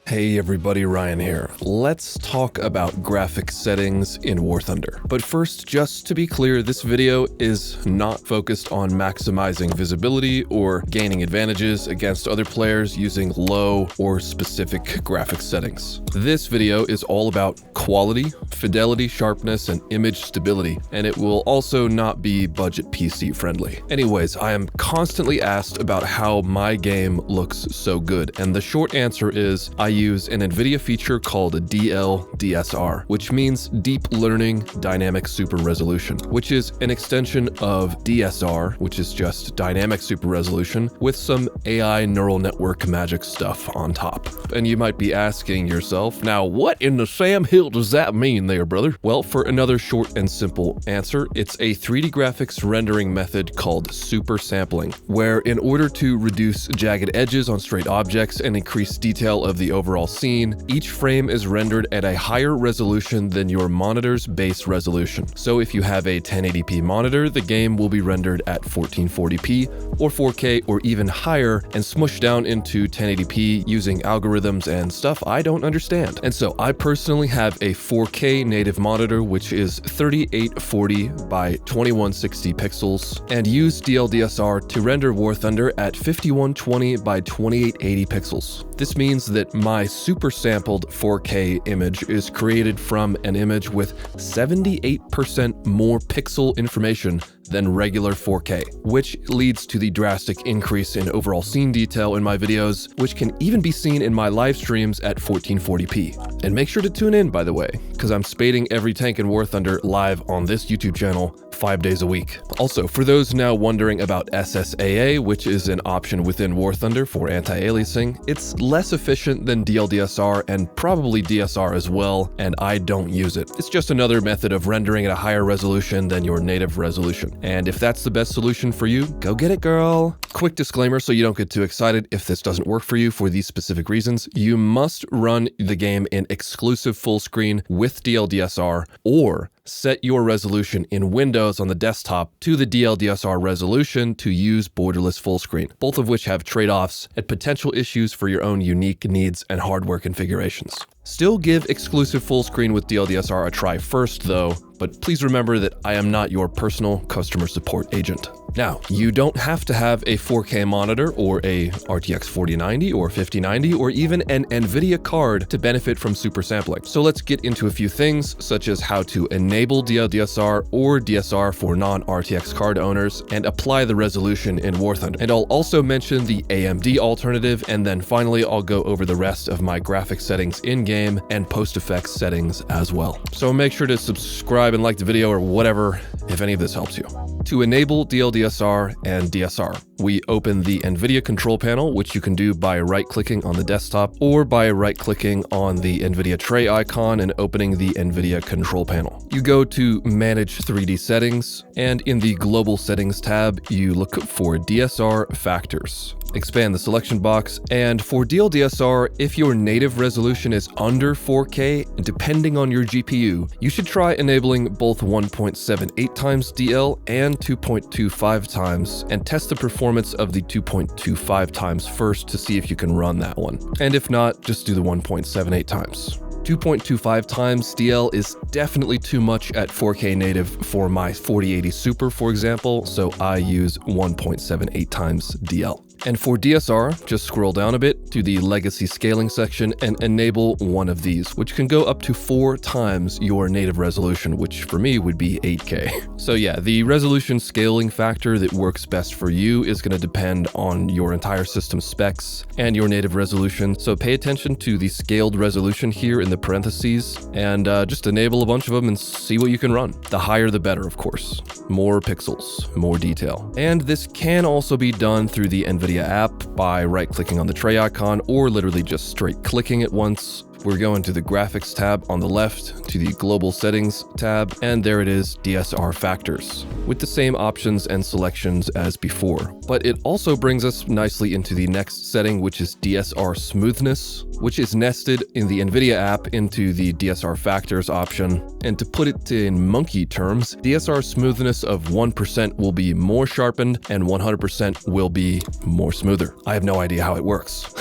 Hey everybody, Ryan here. Let's talk about graphics settings in War Thunder. But first, just to be clear, this video is not focused on maximizing visibility or gaining advantages against other players using low or specific graphics settings. This video is all about quality, fidelity, sharpness, and image stability, and it will also not be budget PC friendly. Anyways, I am constantly asked about how my game looks so good, and the short answer is I use an NVIDIA feature called a DLDSR, which means Deep Learning Dynamic Super Resolution, which is an extension of DSR, which is just Dynamic Super Resolution, with some AI neural network magic stuff on top. And you might be asking yourself, now what in the Sam Hill does that mean there, brother? Well, for another short and simple answer, it's a 3D graphics rendering method called super sampling, where in order to reduce jagged edges on straight objects and increase detail of the overall scene, each frame is rendered at a higher resolution than your monitor's base resolution. So if you have a 1080p monitor, the game will be rendered at 1440p or 4K or even higher and smushed down into 1080p using algorithms and stuff I don't understand. And so I personally have a 4K native monitor, which is 3840 by 2160 pixels, and use DLDSR to render War Thunder at 5120 by 2880 pixels. This means that my super sampled 4K image is created from an image with 78% more pixel information than regular 4K, which leads to the drastic increase in overall scene detail in my videos, which can even be seen in my live streams at 1440p. And make sure to tune in, by the way, because I'm spading every tank in War Thunder live on this YouTube channel 5 days a week. Also, for those now wondering about SSAA, which is an option within War Thunder for anti-aliasing, it's less efficient than DLDSR and probably DSR as well, and I don't use it. It's just another method of rendering at a higher resolution than your native resolution. And if that's the best solution for you, go get it, girl. Quick disclaimer so you don't get too excited if this doesn't work for you for these specific reasons. You must run the game in exclusive full screen with DLDSR or set your resolution in Windows on the desktop to the DLDSR resolution to use borderless full screen, both of which have trade-offs and potential issues for your own unique needs and hardware configurations. Still give exclusive full screen with DLDSR a try first though, but please remember that I am not your personal customer support agent. Now, you don't have to have a 4K monitor or a RTX 4090 or 5090 or even an NVIDIA card to benefit from super sampling. So let's get into a few things such as how to enable DLDSR or DSR for non-RTX card owners and apply the resolution in War Thunder. And I'll also mention the AMD alternative, and then finally I'll go over the rest of my graphics settings in-game and PostFX settings as well. So make sure to subscribe and like the video or whatever if any of this helps you. To enable DLDSR and DSR, we open the NVIDIA control panel, which you can do by right-clicking on the desktop or by right-clicking on the NVIDIA tray icon and opening the NVIDIA control panel. You go to Manage 3D Settings, and in the Global Settings tab, you look for DSR Factors. Expand the selection box, and for DLDSR, if your native resolution is under 4K, depending on your GPU, you should try enabling both 1.78 times DL and 2.25 times, and test the performance of the 2.25 times first to see if you can run that one. And if not, just do the 1.78 times. 2.25 times DL is definitely too much at 4K native for my 4080 Super, for example, so I use 1.78 times DL. And for DSR, just scroll down a bit to the legacy scaling section and enable one of these, which can go up to 4 times your native resolution, which for me would be 8K. So yeah, the resolution scaling factor that works best for you is going to depend on your entire system specs and your native resolution. So pay attention to the scaled resolution here in the parentheses and just enable a bunch of them and see what you can run. The higher the better, of course. More pixels, more detail. And this can also be done through the NVIDIA app by right-clicking on the tray icon or literally just straight clicking it once we're going to the graphics tab on the left, to the global settings tab, and there it is, DSR factors, with the same options and selections as before. But it also brings us nicely into the next setting, which is DSR smoothness, which is nested in the NVIDIA app into the DSR factors option. And to put it in monkey terms, DSR smoothness of 1% will be more sharpened and 100% will be more smoother. I have no idea how it works.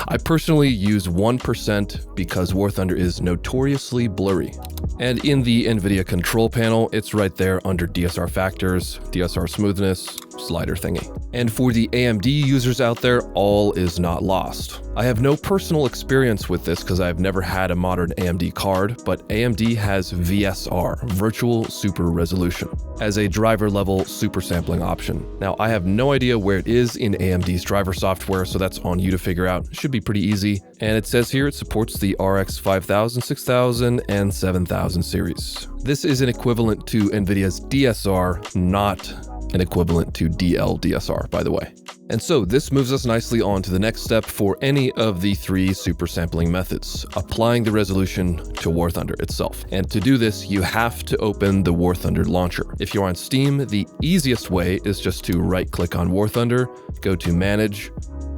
I personally use 1% because War Thunder is notoriously blurry. And in the NVIDIA control panel, it's right there under DSR factors, DSR smoothness, slider thingy. And for the AMD users out there, all is not lost. I have no personal experience with this because I've never had a modern AMD card, but AMD has VSR, Virtual Super Resolution, as a driver level super sampling option. Now, I have no idea where it is in AMD's driver software, so that's on you to figure out. It should be pretty easy. And it says here it supports the RX 5000, 6000, and 7000 series. This is an equivalent to NVIDIA's DSR, not an equivalent to DLDSR, by the way. And so this moves us nicely on to the next step for any of the three super sampling methods, applying the resolution to War Thunder itself. And to do this, you have to open the War Thunder launcher. If you're on Steam, the easiest way is just to right-click on War Thunder, go to Manage,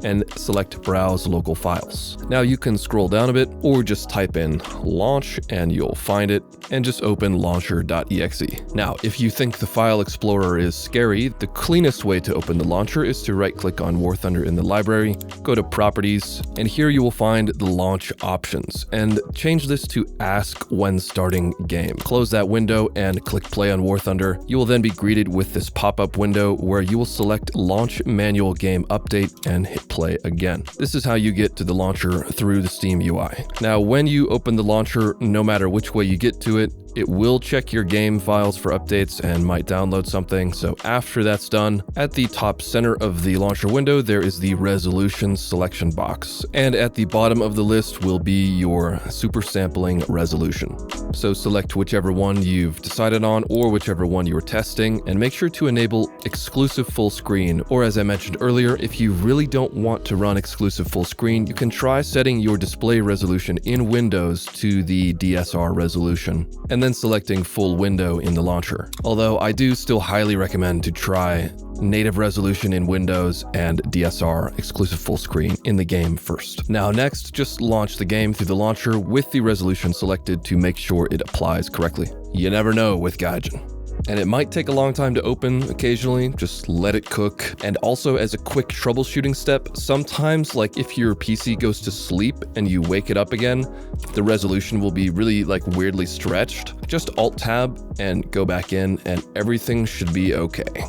and select Browse Local Files. Now you can scroll down a bit or just type in launch and you'll find it, and just open launcher.exe. Now, if you think the file explorer is scary, the cleanest way to open the launcher is to right-click on War Thunder in the library, go to Properties, and here you will find the launch options, and change this to Ask When Starting Game. Close that window and click play on War Thunder. You will then be greeted with this pop-up window where you will select Launch Manual Game Update and hit play again. This is how you get to the launcher through the Steam UI. Now, when you open the launcher, no matter which way you get to it, it will check your game files for updates and might download something. So after that's done, at the top center of the launcher window, there is the resolution selection box. And at the bottom of the list will be your super sampling resolution. So select whichever one you've decided on or whichever one you're testing, and make sure to enable exclusive full screen. Or as I mentioned earlier, if you really don't want to run exclusive full screen, you can try setting your display resolution in Windows to the DSR resolution, and then selecting full window in the launcher. Although I do still highly recommend to try native resolution in Windows and DSR exclusive full screen in the game first. Now next, just launch the game through the launcher with the resolution selected to make sure it applies correctly. You never know with Gaijin. And it might take a long time to open occasionally, just let it cook. And also, as a quick troubleshooting step, sometimes, like if your PC goes to sleep and you wake it up again, the resolution will be really weirdly stretched. Just Alt-Tab and go back in and everything should be okay.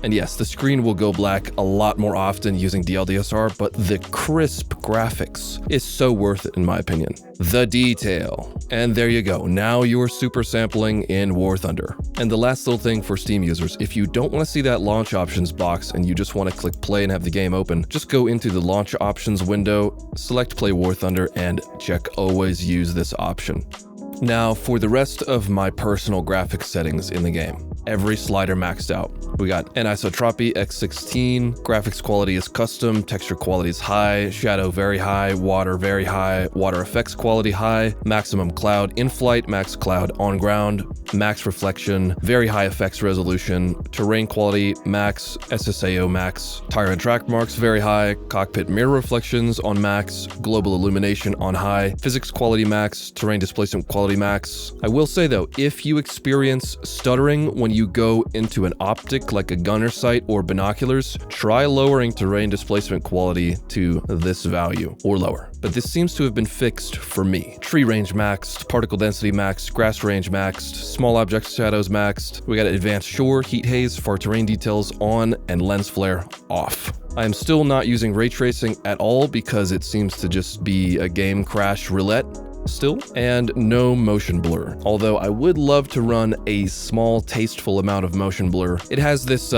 And yes, the screen will go black a lot more often using DLDSR, but the crisp graphics is so worth it in my opinion. The detail. And there you go. Now you're super sampling in War Thunder. And the last little thing for Steam users, if you don't want to see that launch options box and you just want to click play and have the game open, just go into the launch options window, select play War Thunder, and check always use this option. Now for the rest of my personal graphics settings in the game, every slider maxed out. We got anisotropy X16, graphics quality is custom, texture quality is high, shadow very high, water very high, water effects quality high, maximum cloud in flight, max cloud on ground, max reflection, very high effects resolution, terrain quality max, SSAA max, tire and track marks very high, cockpit mirror reflections on max, global illumination on high, physics quality max, terrain displacement quality max. I will say though, if you experience stuttering when you go into an optic like a gunner sight or binoculars, try lowering terrain displacement quality to this value or lower. But this seems to have been fixed for me. Tree range maxed, particle density maxed, grass range maxed, small object shadows maxed. We got advanced shore, heat haze, far terrain details on, and lens flare off. I am still not using ray tracing at all because it seems to just be a game crash roulette still, and no motion blur. Although I would love to run a small, tasteful amount of motion blur. It has this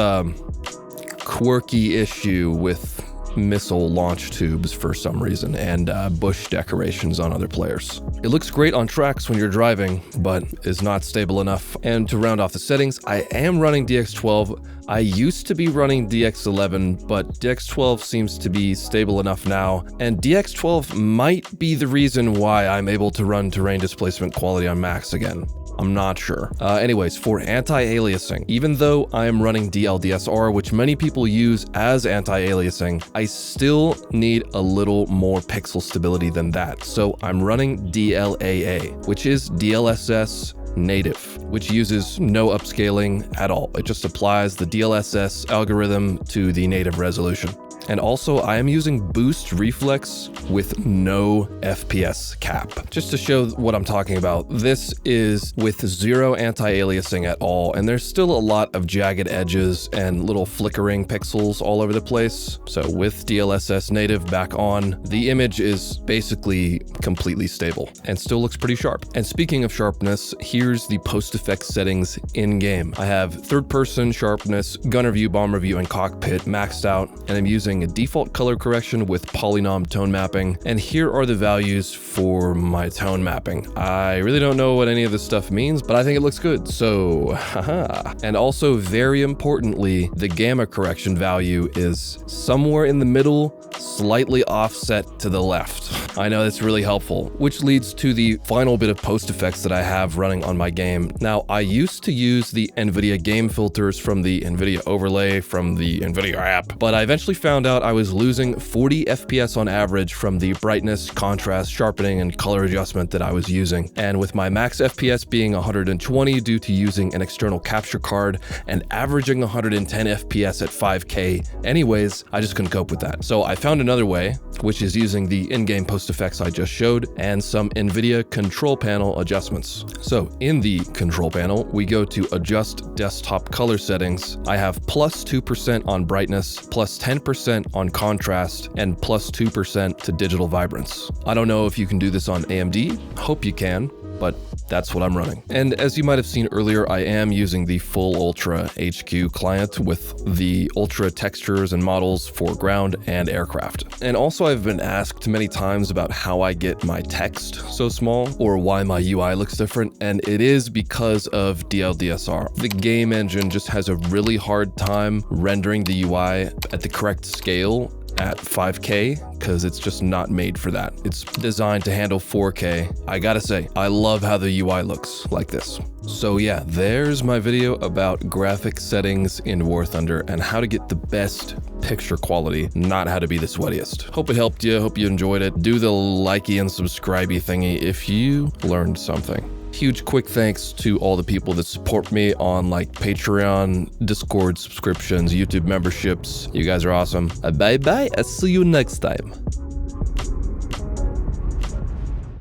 quirky issue with missile launch tubes for some reason, and bush decorations on other players. It looks great on tracks when you're driving, but is not stable enough. And to round off the settings, I am running DX12. I used to be running DX11, but DX12 seems to be stable enough now, and DX12 might be the reason why I'm able to run terrain displacement quality on max again. I'm not sure. Anyways, for anti-aliasing, even though I am running DLDSR, which many people use as anti-aliasing, I still need a little more pixel stability than that. So I'm running DLAA, which is DLSS native, which uses no upscaling at all. It just applies the DLSS algorithm to the native resolution. And also, I am using boost reflex with no FPS cap. Just to show what I'm talking about, this is with zero anti-aliasing at all, and there's still a lot of jagged edges and little flickering pixels all over the place. So with DLSS native back on, the image is basically completely stable and still looks pretty sharp. And speaking of sharpness, here's the PostFX settings in-game. I have third-person sharpness, gunner view, bomber view, and cockpit maxed out, and I'm using a default color correction with polynom tone mapping, and here are the values for my tone mapping. I really don't know what any of this stuff means, but I think it looks good, so haha. And also, very importantly, the gamma correction value is somewhere in the middle, slightly offset to the left. I know that's really helpful, which leads to the final bit of PostFX that I have running on my game. Now, I used to use the NVIDIA game filters from the NVIDIA overlay from the NVIDIA app, but I eventually found out I was losing 40 FPS on average from the brightness, contrast, sharpening, and color adjustment that I was using. And with my max FPS being 120 due to using an external capture card and averaging 110 FPS at 5K anyways, I just couldn't cope with that. So I found another way, which is using the in-game PostFX I just showed and some NVIDIA control panel adjustments. So in the control panel, we go to adjust desktop color settings. I have plus 2% on brightness, plus 10% on contrast, and plus 2% to digital vibrance. I don't know if you can do this on AMD, hope you can, but that's what I'm running. And as you might have seen earlier, I am using the full Ultra HQ client with the Ultra textures and models for ground and aircraft. And also I've been asked many times about how I get my text so small or why my UI looks different, and it is because of DLDSR. The game engine just has a really hard time rendering the UI at the correct scale at 5K because it's just not made for that. It's designed to handle 4K. I gotta say, I love how the UI looks like this. So yeah, there's my video about graphic settings in War Thunder and how to get the best picture quality, not how to be the sweatiest. Hope it helped you, hope you enjoyed it. Do the likey and subscribey thingy if you learned something. Huge quick thanks to all the people that support me on like Patreon, Discord subscriptions, YouTube memberships. You guys are awesome. Bye bye, I'll see you next time.